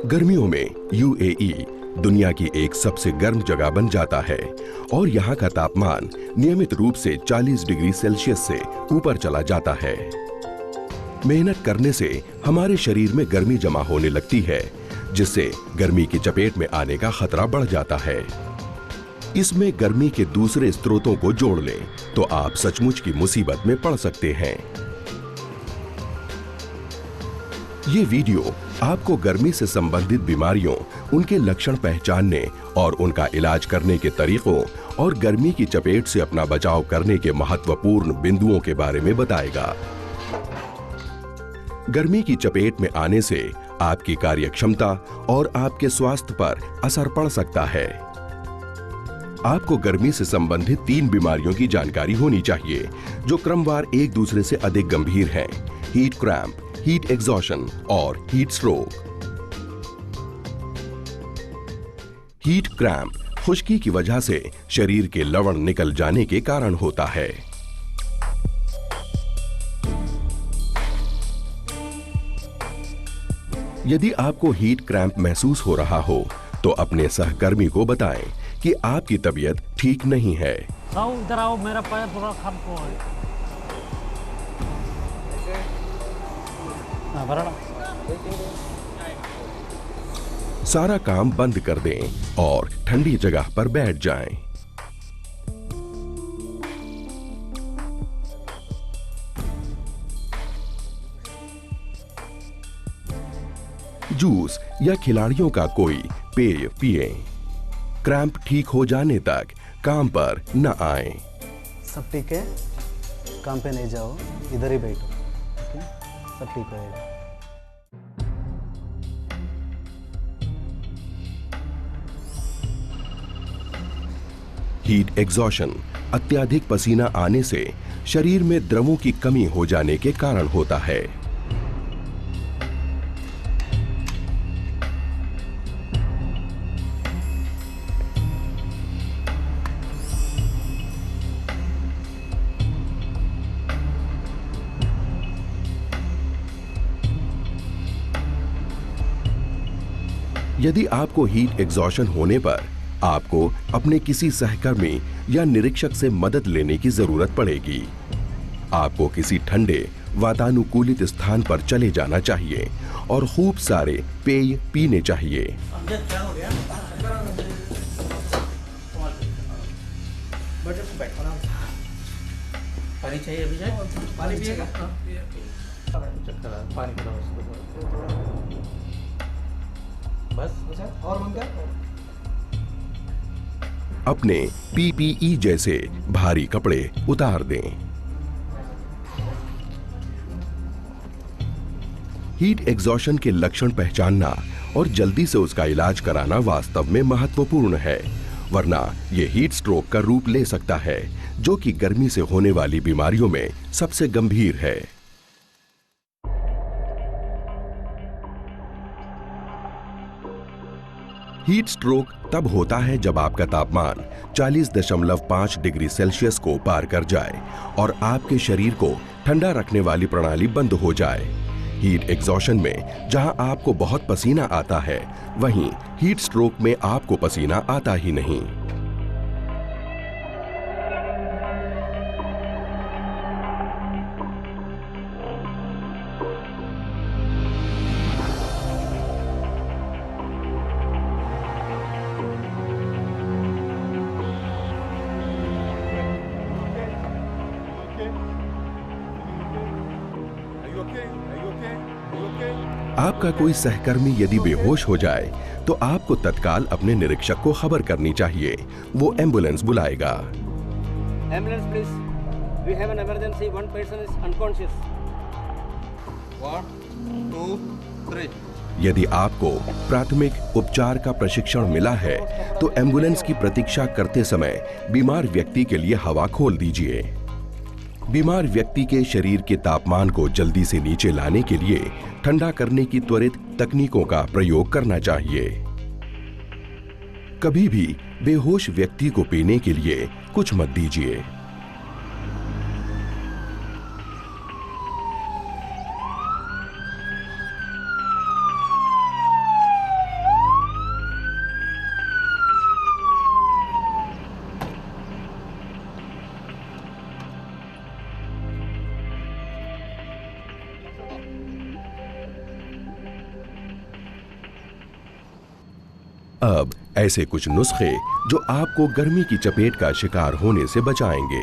गर्मियों में यूएई दुनिया की एक सबसे गर्म जगह बन जाता है और यहाँ का तापमान नियमित रूप से 40 डिग्री सेल्सियस से ऊपर चला जाता है। मेहनत करने से हमारे शरीर में गर्मी जमा होने लगती है, जिससे गर्मी की चपेट में आने का खतरा बढ़ जाता है। इसमें गर्मी के दूसरे स्रोतों को जोड़ लें तो आप सचमुच की मुसीबत में पड़ सकते हैं। ये वीडियो आपको गर्मी से संबंधित बीमारियों, उनके लक्षण पहचानने और उनका इलाज करने के तरीकों और गर्मी की चपेट से अपना बचाव करने के महत्वपूर्ण बिंदुओं के बारे में बताएगा। गर्मी की चपेट में आने से आपकी कार्यक्षमता और आपके स्वास्थ्य पर असर पड़ सकता है। आपको गर्मी से संबंधित 3 बीमारियों की जानकारी होनी चाहिए, जो क्रमवार एक दूसरे से अधिक गंभीर हैं: हीट क्रैम्प, हीट एग्जॉशन और हीट स्ट्रोक। हीट क्रैम्प खुश्की की वजह से शरीर के लवण निकल जाने के कारण होता है। यदि आपको हीट क्रैम्प महसूस हो रहा हो तो अपने सहकर्मी को बताएं कि आपकी तबीयत ठीक नहीं है। इधर आओ, मेरा पैर थोड़ा खराब है। सारा काम बंद कर दें और ठंडी जगह पर बैठ जाएं। जूस या खिलाड़ियों का कोई पेय पिएं। क्रैम्प ठीक हो जाने तक काम पर न आएं। सब ठीक है, काम पे नहीं जाओ, इधर ही बैठो, ठीक है? सब ठीक रहेगा। हीट एग्जॉशन अत्यधिक पसीना आने से शरीर में द्रवों की कमी हो जाने के कारण होता है। यदि आपको हीट एग्जॉशन होने पर आपको अपने किसी सहकर्मी या निरीक्षक से मदद लेने की जरूरत पड़ेगी। आपको किसी ठंडे वातानुकूलित स्थान पर चले जाना चाहिए और खूब सारे पेय पीने चाहिए। पानी चाहिए अभी? पानी पिएगा? पानी बस और मंगा। अपने पीपीई जैसे भारी कपड़े उतार दें। हीट एग्जॉशन के लक्षण पहचानना और जल्दी से उसका इलाज कराना वास्तव में महत्वपूर्ण है, वरना यह हीट स्ट्रोक का रूप ले सकता है, जो कि गर्मी से होने वाली बीमारियों में सबसे गंभीर है। हीट स्ट्रोक तब होता है जब आपका तापमान 40.5 डिग्री सेल्सियस को पार कर जाए और आपके शरीर को ठंडा रखने वाली प्रणाली बंद हो जाए। हीट एग्जॉशन में जहां आपको बहुत पसीना आता है, वहीं हीट स्ट्रोक में आपको पसीना आता ही नहीं। आपका कोई सहकर्मी यदि बेहोश हो जाए तो आपको तत्काल अपने निरीक्षक को खबर करनी चाहिए। वो एम्बुलेंस बुलाएगा। Ambulance please, we have an emergency, one person is unconscious. 1 2 3। यदि आपको प्राथमिक उपचार का प्रशिक्षण मिला है तो एम्बुलेंस की प्रतीक्षा करते समय बीमार व्यक्ति के लिए हवा खोल दीजिए। बीमार व्यक्ति के शरीर के तापमान को जल्दी से नीचे लाने के लिए ठंडा करने की त्वरित तकनीकों का प्रयोग करना चाहिए। कभी भी बेहोश व्यक्ति को पीने के लिए कुछ मत दीजिए। अब ऐसे कुछ नुस्खे जो आपको गर्मी की चपेट का शिकार होने से बचाएंगे।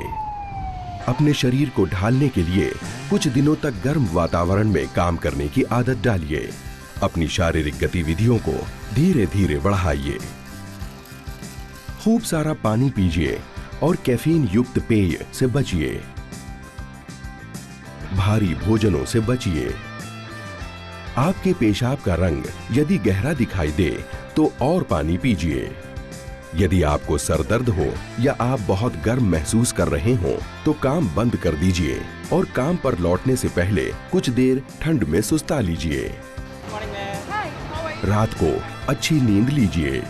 अपने शरीर को ढालने के लिए कुछ दिनों तक गर्म वातावरण में काम करने की आदत डालिए। अपनी शारीरिक गतिविधियों को धीरे धीरे बढ़ाइए। खूब सारा पानी पीजिए और कैफीन युक्त पेय से बचिए। भारी भोजनों से बचिए। आपके पेशाब का रंग यदि गहरा दिखाई दे तो और पानी पीजिए। यदि आपको सर दर्द हो या आप बहुत गर्म महसूस कर रहे हो तो काम बंद कर दीजिए और काम पर लौटने से पहले कुछ देर ठंड में सुस्ता लीजिए। रात को अच्छी नींद लीजिए।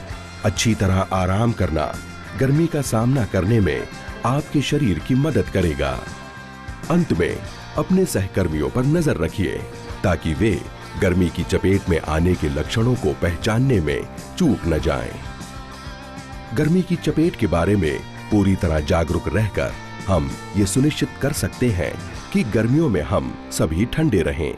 अच्छी तरह आराम करना गर्मी का सामना करने में आपके शरीर की मदद करेगा। अंत में अपने सहकर्मियों पर नजर रखिए ताकि वे गर्मी की चपेट में आने के लक्षणों को पहचानने में चूक न जाएं। गर्मी की चपेट के बारे में पूरी तरह जागरूक रहकर हम ये सुनिश्चित कर सकते हैं कि गर्मियों में हम सभी ठंडे रहें।